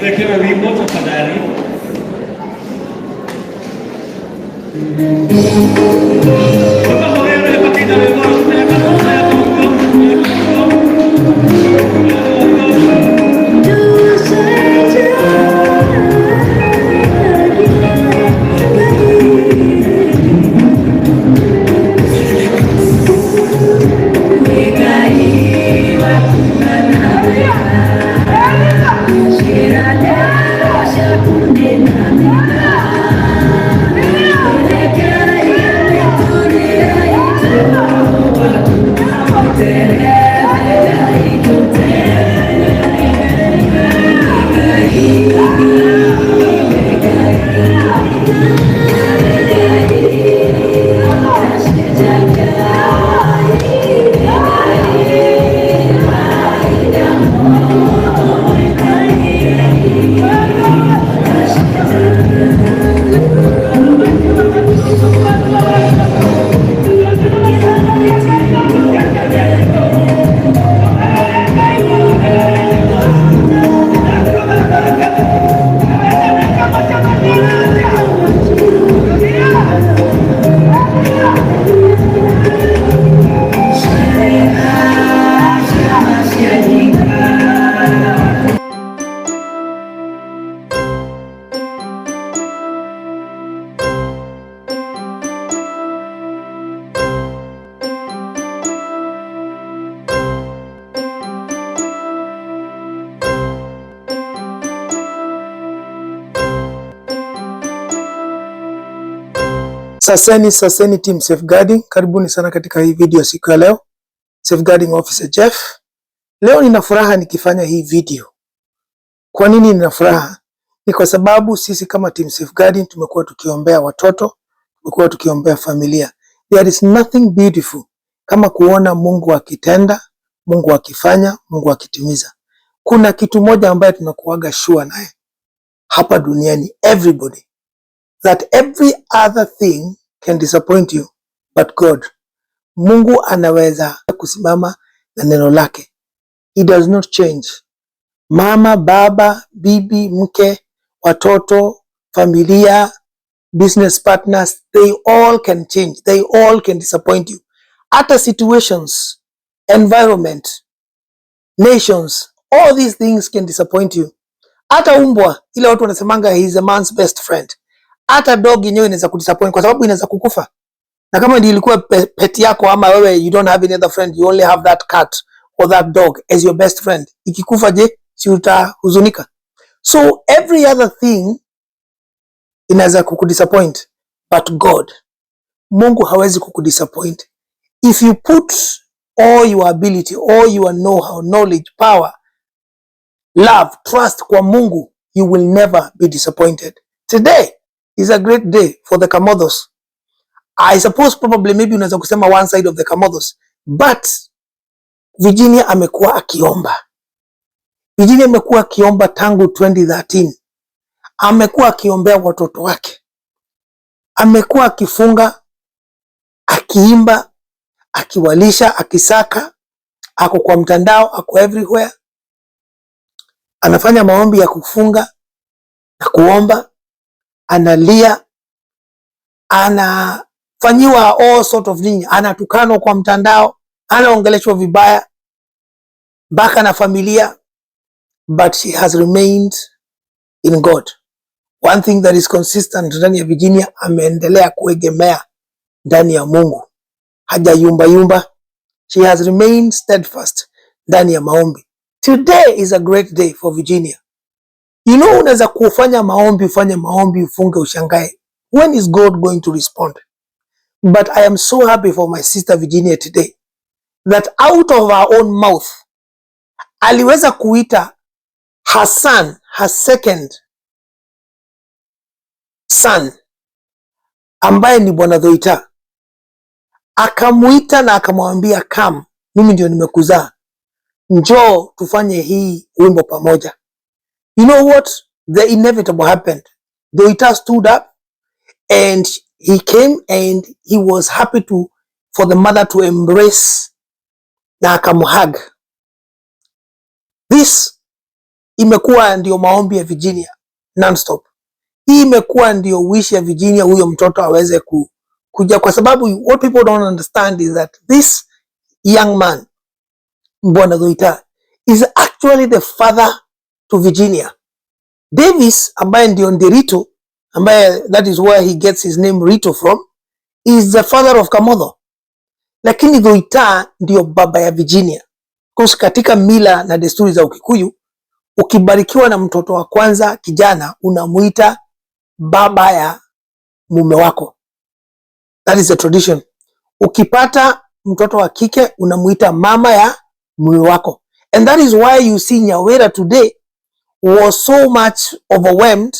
tuwekewe wimbo tafadhali. Saseni team safeguarding, karibuni sana katika hii video siku ya leo. Safeguarding officer Jeff. Leo nina furaha nikifanya hii video. Kwa nini nina furaha? Ni kwa sababu sisi kama team safeguarding tumekuwa tukiombea watoto, tumekuwa tukiombea familia. There is nothing beautiful kama kuona Mungu akitenda, Mungu akifanya, Mungu akitimiza. Kuna kitu moja ambaye tunakuaga sure naye hapa duniani, everybody, that every other thing can disappoint you but God. Mungu anaweza kusimama na neno lake. He does not change. Mama, baba, bibi, mke, watoto, familia, business partners, they all can change. They all can disappoint you. Hata situations, environment, nations, all these things can disappoint you. Hata umbwa, ile watu wanasemanga he is a man's best friend. Hata dog yenyewe inaweza kudisappoint kwa sababu inaweza kukufa. Na kama ndio ilikuwa pet yako ama wewe you don't have any other friend, you only have that cat or that dog as your best friend. Ikikufa je, si utahuzunika? So every other thing inaweza kukudisappoint but God, Mungu hawezi kukudisappoint. If you put all your ability, all your know-how, knowledge, power, love, trust kwa Mungu, you will never be disappointed. Today is a great day for the Kamodos. I suppose probably maybe unaweza kusema one side of the Kamodos, but Virginia amekuwa akiomba. Virginia amekuwa akiomba tangu 2013. Amekuwa akiombea watoto wake. Amekuwa akifunga, akiimba, akiwalisha, akisaka, ako kwa mtandao, ako everywhere. Anafanya maombi ya kufunga na kuomba, analia, anafanyiwa all sort of things, anatukanwa kwa mtandao, anaongeleshwa vibaya mpaka na familia, but she has remained in God. One thing that is consistent ndani ya Virginia, ameendelea kuegemea ndani ya Mungu. Haja yumba yumba. She has remained steadfast ndani ya maombi. Today is a great day for Virginia. You know, unaweza kufanya maombi, ufanye maombi, ufunge, ushangae. When is God going to respond? But I am so happy for my sister Virginia today that out of her own mouth aliweza kuita her son, her second son, ambaye ni Bwana Thuita. Akamuita na akamwambia, come, mimi ndio nimekuzaa, njoo tufanye hii wimbo pamoja. You know what? The inevitable happened. Thuita stood up and he came and he was happy for the mother to embrace na akamhug. This imekuwa ndio maombi ya Virginia non-stop. Hii imekuwa ndio wish ya Virginia, huyo mtoto aweze kuja, kwa sababu what people don't understand is that this young man, Bwana Thuita, is actually the father to Virginia. Davis ambaye ndio Ndirito, ambaye that is where he gets his name Rito from, is the father of Kamotho. Lakini Thuita ndio baba ya Virginia. Kwa katika mila na desturi za Ukikuyu, ukibarikiwa na mtoto wa kwanza kijana, unamuita baba ya mume wako. That is the tradition. Ukipata mtoto wa kike, unamuita mama ya mume wako. And that is why you see Nyawera today was so much overwhelmed,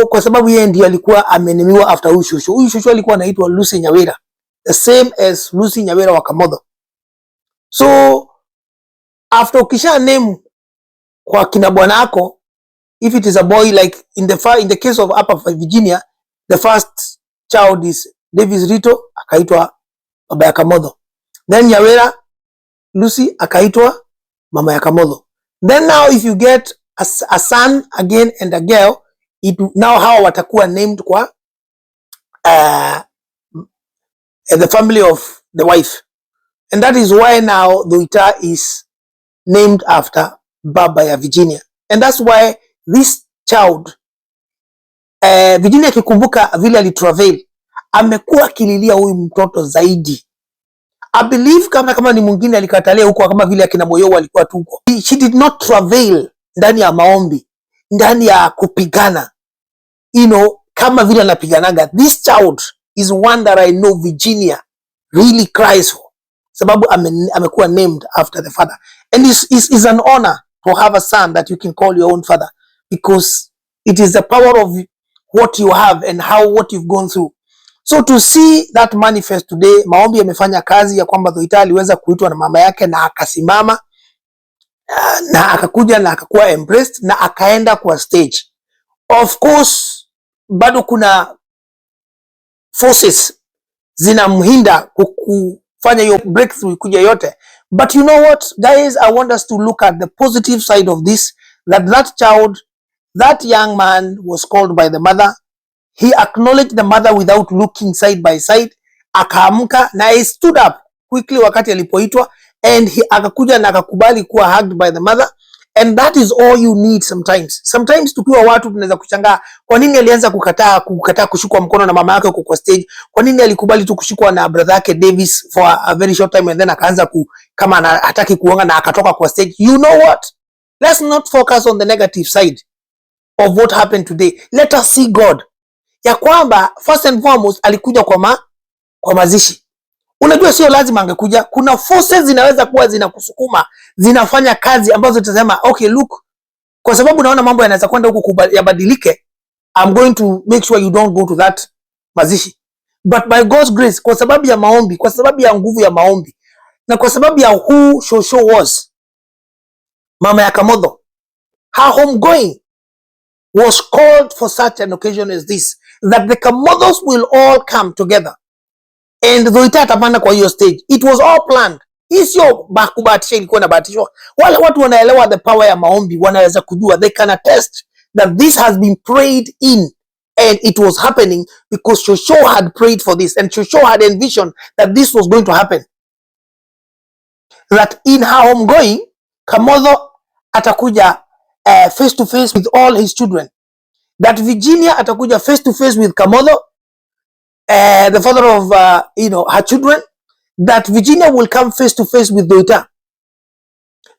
kwa sababu yeye ndiye alikuwa amenemiwa after huyu shushu. Huyu shushu alikuwa anaitwa Lucy Nyawera, the same as Lucy Nyawera wa Kamotho. So after ukisha name kwa kina bwanako, if it is a boy, like in the case of Upper Virginia, the first child is Davis Rito, akaitwa baba ya Kamotho. Then Nyawera Lucy akaitwa mama ya Kamotho. Then now if you get a son again and a girl, now hawa watakuwa named kwa the family of the wife. And that is why now Thuita is named after baba ya Virginia. And that's why this child, Virginia kikumbuka vile alitravel, amekuwa kililia huyu mtoto zaidi. I believe kama ni mwingine alikatalia huko, kama vile akina Moyo walikuwa tuko. She did not travail ndani ya maombi, ndani ya kupigana, kama vile anapiganaga. This child is one that I know Virginia really cries for, sababu amekuwa named after the father. And it's an honor to have a son that you can call your own father, because it is the power of what you have and what you've gone through. So to see that manifest today, maombi yamefanya kazi ya kwamba Thuita aliweza kuitwa na mama yake na akasimama na akakuja na akakuwa embraced na akaenda kwa stage. Of course, bado kuna forces zinamhinda kufanya hiyo breakthrough kuja yote. But you know what, guys, I want us to look at the positive side of this, that child, that young man was called by the mother. He acknowledged the mother without looking side by side. Akaamka na he stood up quickly wakati alipoitwa, and he akakuja na akakubali kuwa hugged by the mother. And that is all you need sometimes. Sometimes tukiwa watu tunaweza kushangaa kwa nini alianza kukataa kushikwa mkono na mama yake kwa stage. Kwa nini alikubali tu kushikwa na brother yake Davis for a very short time and then akaanza kama hataki kuonga na akatoka kwa stage. You know what? Let's not focus on the negative side of what happened today. Let us see God. Ya kwamba first and foremost alikuja kwa mazishi. Unajua sio lazima angekuja. Kuna forces zinaweza kuwa zinakusukuma, zinafanya kazi ambazo tutasema okay, look, kwa sababu naona mambo yanaweza kwenda huko yabadilike, I'm going to make sure you don't go to that mazishi. But by God's grace, kwa sababu ya maombi, kwa sababu ya nguvu ya maombi, na kwa sababu ya who Shosho was, mama ya Kamotho, her homegoing was called for such an occasion as this, that the Kamothos will all come together. And Thuita atapanda kwa hiyo stage. It was all planned. Hii sio kubahatisha, ilikuwa inabahatishwa. Wale watu wanaelewa the power ya maombi wanaweza kujua, they can attest that this has been prayed in and it was happening because Shosho had prayed for this and Shosho had envisioned that this was going to happen. That in her homegoing, Kamotho atakuja face to face with all his children. That Virginia atakuja face to face with Kamotho, the father of her children. That Virginia will come face to face with Thuita,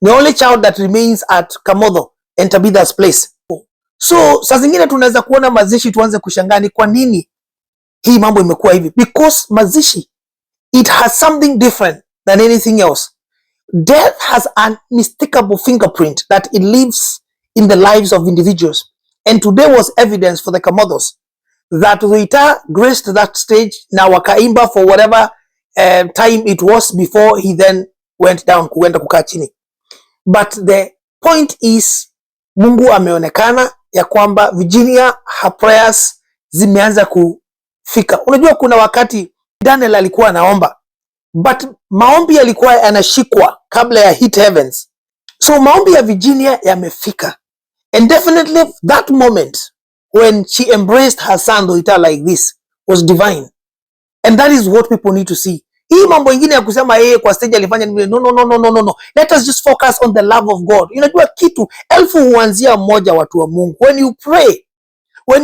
the only child that remains at Kamotho and Tabitha's place. So saa zingine tunaweza kuona mazishi tuanze kushangani kwa nini hii mambo imekuwa hivi, because mazishi, it has something different than anything else. Death has an unmistakable fingerprint that it leaves in the lives of individuals, and today was evidence for the Kamothos that Thuita graced that stage na wakaimba for whatever time it was before he then went down kuenda kukaa chini. But the point is, Mungu ameonekana ya kwamba Virginia, her prayers zimeanza kufika. Unajua kuna wakati Daniel alikuwa anaomba, but maombi yalikuwa yanashikwa kabla ya hit heavens. So maombi ya Virginia yamefika. And definitely that moment when she embraced her son Thuita like this was divine. And that is what people need to see. Hii mambo ingine ya kusema yeye kwa stage alifanya nini? No. Let us just focus on the love of God. Unajua kitu, elfu huanzia mmoja, watu wa Mungu. When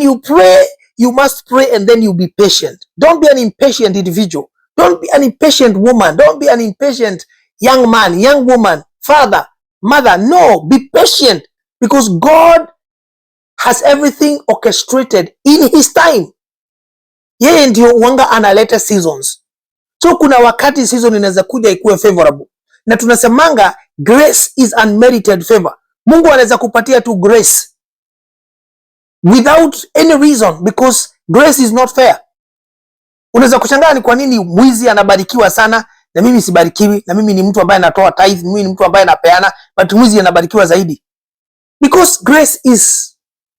you pray, you must pray and then you be patient. Don't be an impatient individual. Don't be an impatient woman. Don't be an impatient young man, young woman, father, mother. No, be patient because God has everything orchestrated in his time. Yeye ndio wanga analeta seasons. So kuna wakati season inaweza kuja ikuwe favorable. Na tunasemanga grace is unmerited favor. Mungu anaweza kupatia tu grace without any reason because grace is not fair. Unaweza kushangaa ni kwa nini mwizi anabarikiwa sana na mimi sibarikiwi, na mimi ni mtu ambaye natoa tithe, mimi ni mtu ambaye napeana, but mwizi anabarikiwa zaidi. Because grace is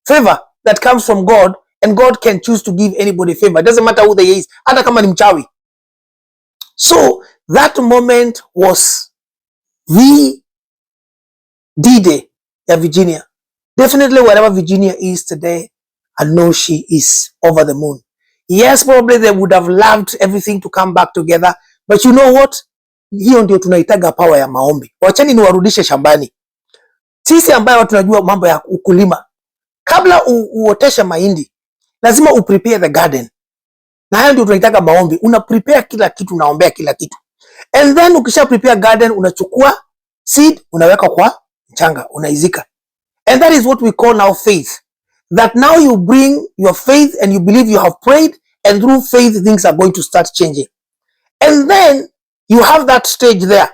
favor that comes from God, and God can choose to give anybody favor. It doesn't matter who they is, hata kama ni mchawi. So that moment was the D-Day ya Virginia. Definitely wherever Virginia is today, I know she is over the moon. Yes, probably they would have loved everything to come back together, but you know what? Hiyo ndio tunaitaga power ya maombi. Wachani niwarudishe shambani. Sisi ambayo tunajua mambo ya ukulima, kabla uoteshe mahindi, lazima uprepare the garden. Na hayo ndio tunaitaga maombi. Una prepare kila kitu, unaombea kila kitu. And then ukisha prepare garden, unachukua seed, unaweka kwa mchanga, unaizika. And that is what we call now faith. That now you bring your faith and you believe you have prayed, and through faith things are going to start changing. And then you have that stage there.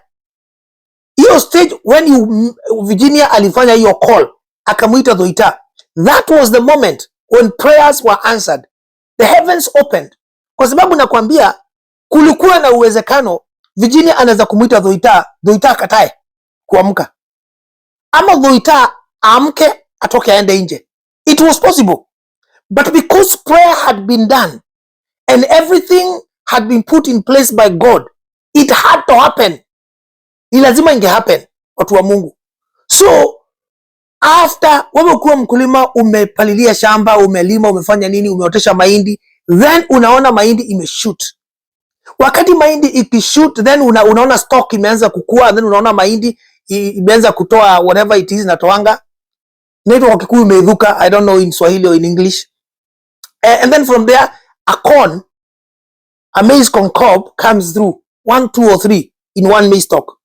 Your stage when Virginia alifanya your call, akamuita Thuita. That was the moment when prayers were answered. The heavens opened. Kwa sababu nakwambia kulikuwa na uwezekano Virginia anaweza kumuita Thuita, Thuita akatae kuamka. Ama Thuita amke atoke aende nje. It was possible. But because prayer had been done and everything had been put in place by God, it had to happen. Ni lazima inge happen, watu wa Mungu. So after wewe ukiwa mkulima, umepalilia shamba, umelima, umefanya nini, umeotesha mahindi, then unaona mahindi imeshoot. Wakati mahindi ikishoot, then unaona stock imeanza kukua, then unaona mahindi imeanza kutoa whatever it is natoanga. Inaitwa kwa Kikuyu imeidhuka, I don't know in Swahili or in English. And then from there, a maize corn cob comes through, 1, 2 or 3 in one maize stalk.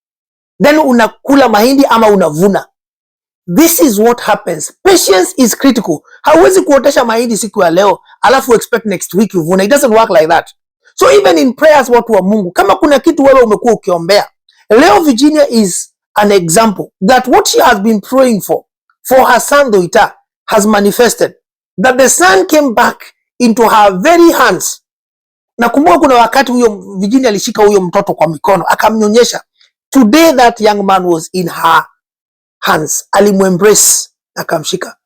Then unakula mahindi ama unavuna. This is what happens. Patience is critical. Hauwezi kuotesha mahindi siku ya leo alafu expect next week uvuna. It doesn't work like that. So even in prayers, watu wa Mungu, kama kuna kitu wewe umekuwa ukiombea, leo Virginia is an example that what she has been praying for her son Thuita has manifested. That the son came back into her very hands. Nakumbuka kuna wakati huyo Virginia alishika huyo mtoto kwa mikono akamnyonyesha. Today that young man was in her hands. Alimuembrace akamshika.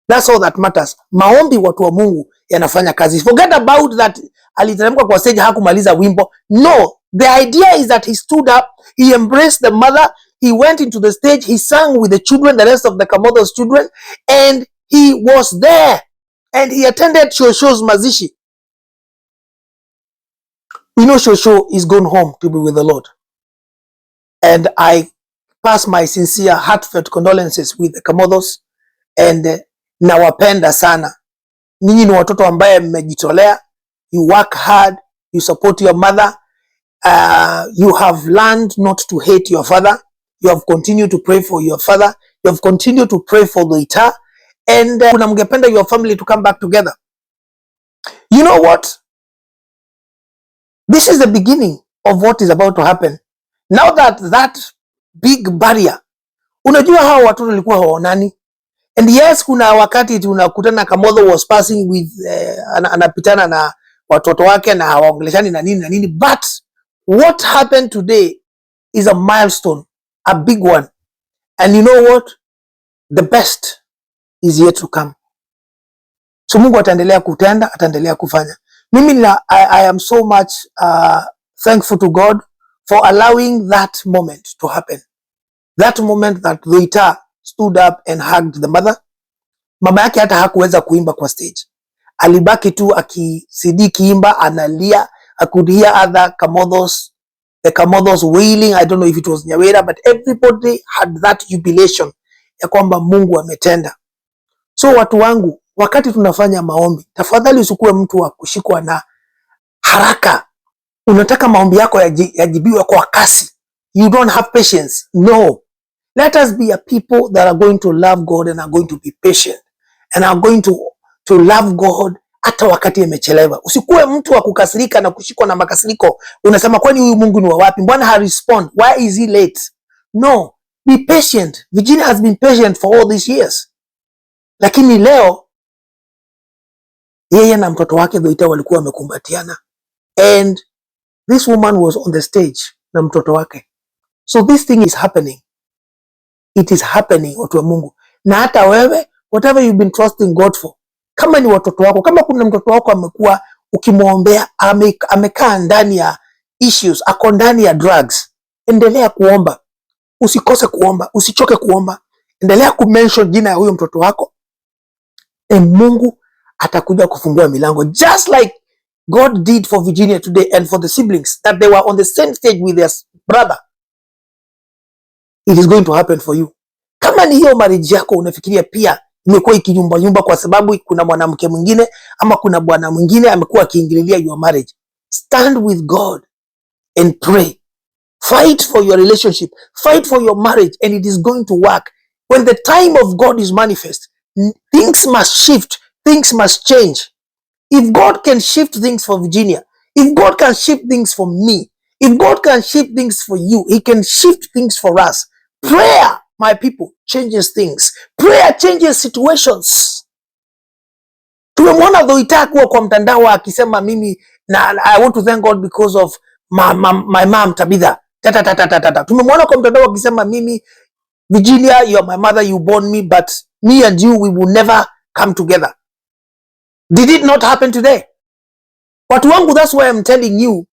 That's all that matters. Maombi, watu wa Mungu, yanafanya kazi. Forget about that aliteremka kwa stage hakumaliza wimbo. No, the idea is that he stood up, he embraced the mother, he went into the stage, he sang with the children, the rest of the Kamotho's children, and he was there. And he attended Shosho's mazishi. We know Shosho is gone home to be with the Lord. And I pass my sincere, heartfelt condolences with the Kamotho's, and nawapenda sana. Ninyi ni watoto ambaye mmejitolea. You work hard, you support your mother, you have learned not to hate your father, you have continued to pray for your father, you have continued to pray for Thuita, and kuna mngependa your family to come back together. You know what? This is the beginning of what is about to happen. Now that big barrier, unajua hao watoto walikuwa hawaonani. And yes, kuna wakati tunakutana Kamotho was passing with anapitana na watoto wake na hawaongeleshani na nini, but what happened today is a milestone, a big one. And you know what? The best is yet to come. So Mungu ataendelea kutenda, ataendelea kufanya. Mimi I am so much thankful to God for allowing that moment to happen. That moment that Thuita stood up and hugged the mother, mama yake hata hakuweza kuimba kwa stage. Alibaki tu akisidi kiimba, analia. I could hear other the Kamodhos wailing. I don't know if it was Nyawera, but everybody had that jubilation ya kwamba Mungu ametenda. So watu wangu, wakati tunafanya maombi, tafadhali usikuwe mtu wa kushikwa na haraka. Unataka maombi yako yajibiwe kwa kasi. You don't have patience. No. Let us be a people that are going to love God and are going to be patient and are going to love God hata wakati imechelewa. Usikuwe mtu wa kukasirika na kushikwa na makasiriko. Unasema kwani huyu Mungu ni wa wapi? Mbona ha respond? Why is he late? No. Be patient. Virginia has been patient for all these years. Lakini leo yeye na mtoto wake Thuita walikuwa wamekumbatiana. And this woman was on the stage na mtoto wake. So this thing is happening. It is happening, watu wa Mungu. Na hata wewe, whatever you've been trusting God for, kama ni watoto wako, kama kuna mtoto wako amekuwa ukimwombea, amekaa ndani ya issues, ako ndani ya drugs, endelea kuomba. Usikose kuomba, usichoke kuomba. Endelea kumention jina ya huyo mtoto wako. Mungu atakuja kufungua milango. Just like God did for Virginia today and for the siblings, that they were on the same stage with their brother. It is going to happen for you. Kama ni hiyo marriage yako unafikiria pia imekuwa ikinyumba kwa sababu kuna mwanamke mwingine ama kuna bwana mwingine amekuwa akiingililia your marriage, stand with God and pray. Fight for your relationship. Fight for your marriage and it is going to work. When the time of God is manifest, things must shift. Things must change. If God can shift things for Virginia, if God can shift things for me, if God can shift things for you, he can shift things for us. Prayer, my people, changes things. Prayer changes situations. Tumemwona Thuita kwa mtandao akisema mimi na I want to thank God because of my mom Tabitha. Tumemwona kwa mtandao akisema mimi Virginia, you are my mother, you born me, but me and you, we will never come together. Did it not happen today? Watu wangu, that's why I'm telling you,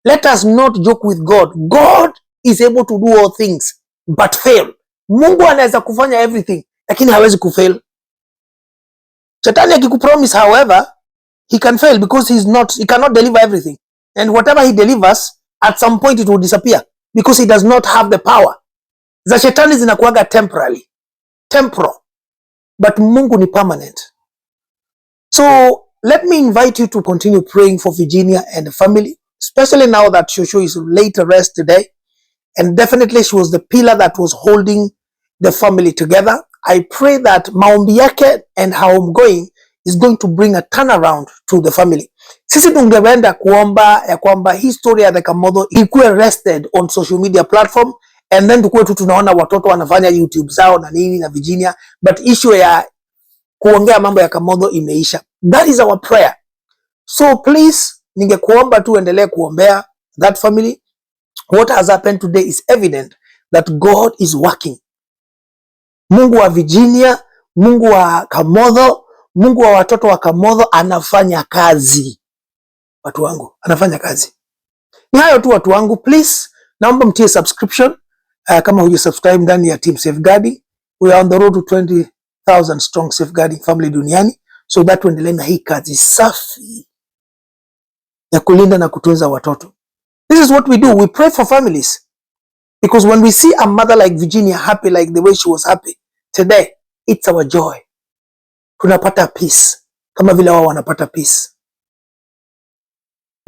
let us not joke with God. God is able to do all things, but fail. Mungu anaweza kufanya everything, lakini hawezi kufail. Shetani akikupromise, however, he can fail because he cannot deliver everything. And whatever he delivers, at some point it will disappear because he does not have the power. Za shetani zinakuaga temporal, but Mungu ni permanent. So let me invite you to continue praying for Virginia and the family, especially now that Shosho is laid to rest today. And definitely she was the pillar that was holding the family together. I pray that maombi yake and how I'm going is going to bring a turnaround to the family. Sisi tungewenda kuomba ya kwamba hii story ya the Kamodho ikuwe rested on social media platform and then tukuwe tu tunaona watoto wanafanya YouTube zao na nini na Virginia, but issue ya kuongea mambo ya Kamodho imeisha. That is our prayer. So please, ningekuomba tu endelee kuombea that family. What has happened today is evident that God is working. Mungu wa Virginia, Mungu wa Kamodho, Mungu wa watoto wa Kamodho anafanya kazi. Watu wangu, anafanya kazi. Ni hayo tu watu wangu, please, naomba mtie subscription. Kama huja subscribe ndani ya Team Safeguarding, we are on the road to 20,000 strong safeguarding family duniani, so that tuendelee na hii kazi safi ya kulinda na kutunza watoto. This is what we do. We pray for families. Because when we see a mother like Virginia happy like the way she was happy today, it's our joy. Tunapata peace. Kama vile wao wanapata peace.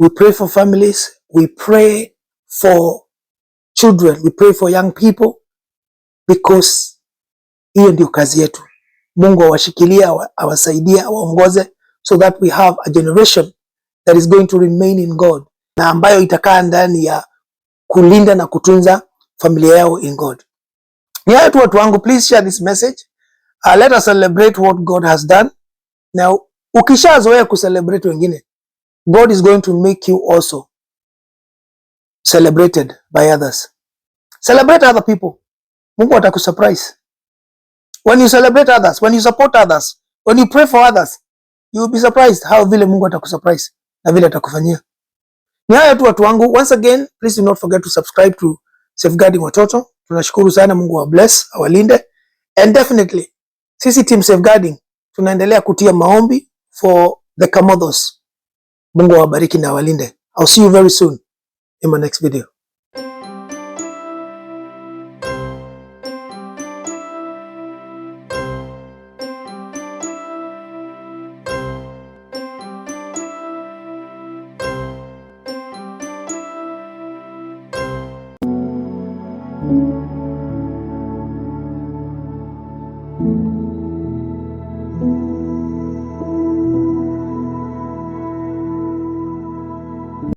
We pray for families. We pray for children. We pray for young people. Because hiyo ndio kazi yetu. Mungu awashikilia, awasaidia, awaongoze, so that we have a generation that is going to remain in God, na ambayo itakaa ndani ya kulinda na kutunza familia yao in God. Ni hayo tu watu wangu, please share this message. Let us celebrate what God has done. Now, ukishazoea kucelebrate wengine, God is going to make you also celebrated by others. Celebrate other people. Mungu atakusurprise. When you celebrate others, when you support others, when you pray for others, you will be surprised how vile Mungu atakusurprise na vile atakufanyia. Ni hayo tu watu wangu. Once again, please do not forget to subscribe to Safeguarding Watoto. Tunashukuru sana, Mungu wa bless, awalinde. And definitely sisi team Safeguarding tunaendelea kutia maombi for the Kamodhos. Mungu awabariki na awalinde. I'll see you very soon in my next video. Thank you.